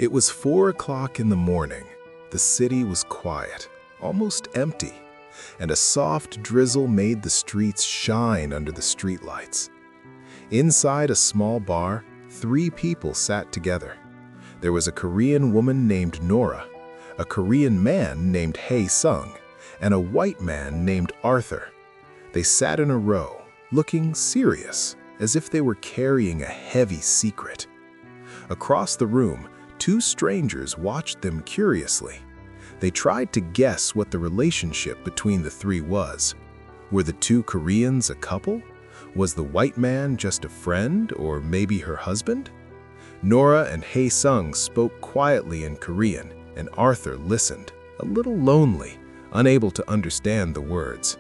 It was 4 o'clock in the morning. The city was quiet, almost empty, and a soft drizzle made the streets shine under the streetlights. Inside a small bar, 3 people sat together. There was a Korean woman named Nora, a Korean man named Hae-sung, and a white man named Arthur. They sat in a row, looking serious, as if they were carrying a heavy secret. Across the room, 2 strangers watched them curiously. They tried to guess what the relationship between the 3 was. Were the 2 Koreans a couple? Was the white man just a friend, or maybe her husband? Nora and Hae-sung spoke quietly in Korean, and Arthur listened, a little lonely, unable to understand the words.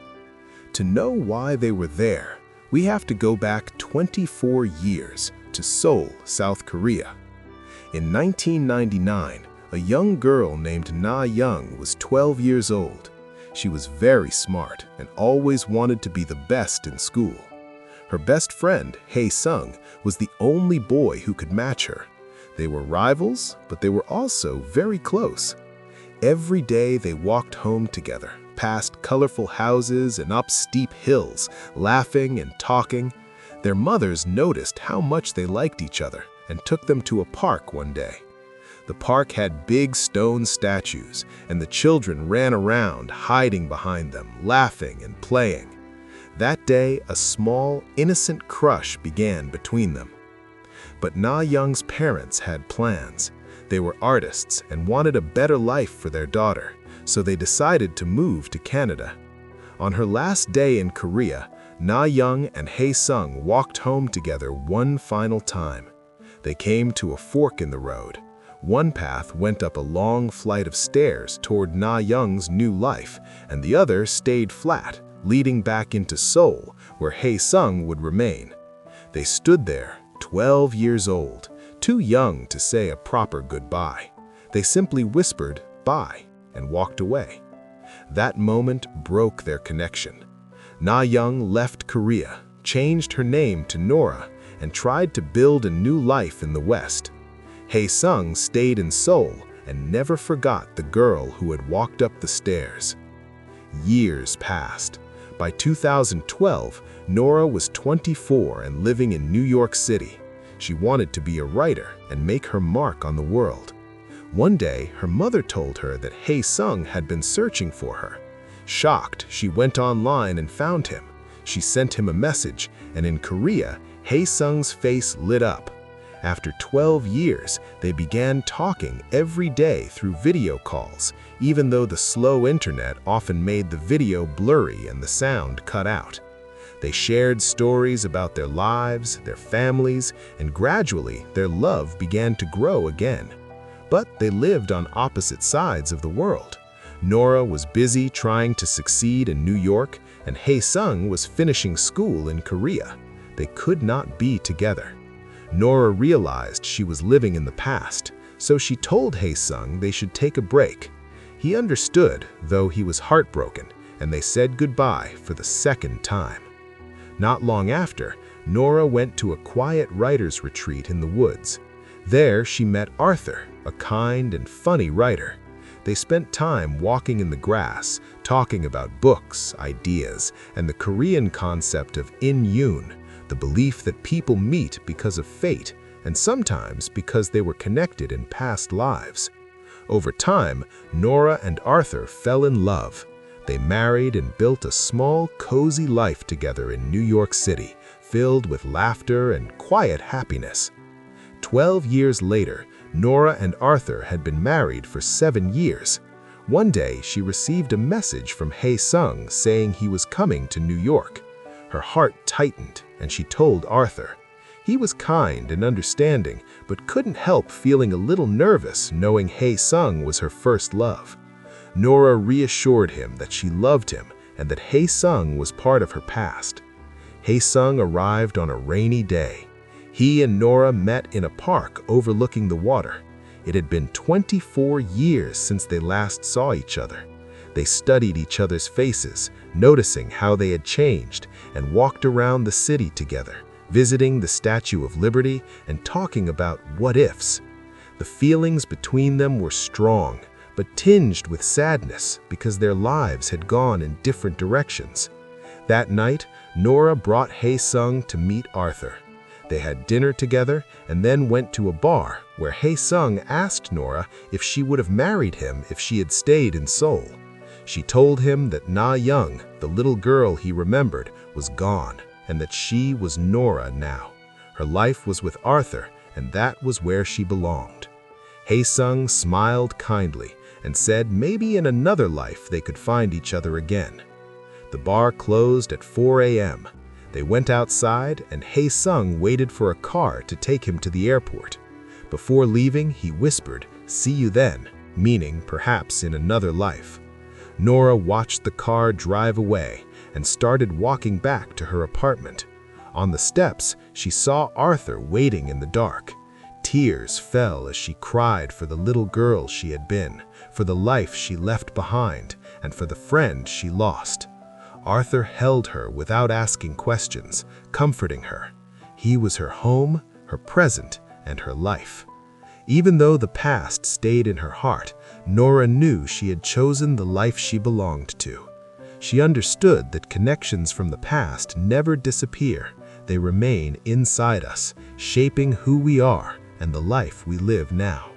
To know why they were there, we have to go back 24 years to Seoul, South Korea. In 1999, a young girl named Na-young was 12 years old. She was very smart and always wanted to be the best in school. Her best friend, Hae-sung, was the only boy who could match her. They were rivals, but they were also very close. Every day they walked home together, past colorful houses and up steep hills, laughing and talking. Their mothers noticed how much they liked each other and took them to a park one day. The park had big stone statues, and the children ran around, hiding behind them, laughing and playing. That day, a small, innocent crush began between them. But Na-young's parents had plans. They were artists and wanted a better life for their daughter, so they decided to move to Canada. On her last day in Korea, Na-young and Hae-sung walked home together one final time. They came to a fork in the road. One path went up a long flight of stairs toward Na-young's new life, and the other stayed flat, leading back into Seoul, where Hae-sung would remain. They stood there, 12 years old, too young to say a proper goodbye. They simply whispered, "Bye," and walked away. That moment broke their connection. Na-young left Korea, changed her name to Nora, and tried to build a new life in the West. Hae-sung stayed in Seoul and never forgot the girl who had walked up the stairs. Years passed. By 2012, Nora was 24 and living in New York City. She wanted to be a writer and make her mark on the world. One day, her mother told her that Hae-sung had been searching for her. Shocked, she went online and found him. She sent him a message, and in Korea, Hae-sung's face lit up. After 12 years, they began talking every day through video calls, even though the slow internet often made the video blurry and the sound cut out. They shared stories about their lives, their families, and gradually their love began to grow again. But they lived on opposite sides of the world. Nora was busy trying to succeed in New York, and Hae-sung was finishing school in Korea. They could not be together. Nora realized she was living in the past, so she told Hae-sung they should take a break. He understood, though he was heartbroken, and they said goodbye for the second time. Not long after, Nora went to a quiet writer's retreat in the woods. There she met Arthur, a kind and funny writer. They spent time walking in the grass, talking about books, ideas, and the Korean concept of in-yoon, the belief that people meet because of fate, and sometimes because they were connected in past lives. Over time, Nora and Arthur fell in love. They married and built a small, cozy life together in New York City, filled with laughter and quiet happiness. 12 years later, Nora and Arthur had been married for 7 years. One day, she received a message from Hae-sung saying he was coming to New York. Her heart tightened, and she told Arthur. He was kind and understanding, but couldn't help feeling a little nervous knowing Hae-sung was her first love. Nora reassured him that she loved him and that Hae-sung was part of her past. Hae-sung arrived on a rainy day. He and Nora met in a park overlooking the water. It had been 24 years since they last saw each other. They studied each other's faces, noticing how they had changed, and walked around the city together, visiting the Statue of Liberty and talking about what-ifs. The feelings between them were strong, but tinged with sadness because their lives had gone in different directions. That night, Nora brought Hae-sung to meet Arthur. They had dinner together and then went to a bar where Hae-sung asked Nora if she would have married him if she had stayed in Seoul. She told him that Na-young, the little girl he remembered, was gone and that she was Nora now. Her life was with Arthur, and that was where she belonged. Hae-sung smiled kindly and said maybe in another life they could find each other again. The bar closed at 4 a.m. They went outside and Hae-sung waited for a car to take him to the airport. Before leaving, he whispered, "See you then," meaning perhaps in another life. Nora watched the car drive away and started walking back to her apartment. On the steps, she saw Arthur waiting in the dark. Tears fell as she cried for the little girl she had been, for the life she left behind, and for the friend she lost. Arthur held her without asking questions, comforting her. He was her home, her present, and her life. Even though the past stayed in her heart, Nora knew she had chosen the life she belonged to. She understood that connections from the past never disappear. They remain inside us, shaping who we are and the life we live now.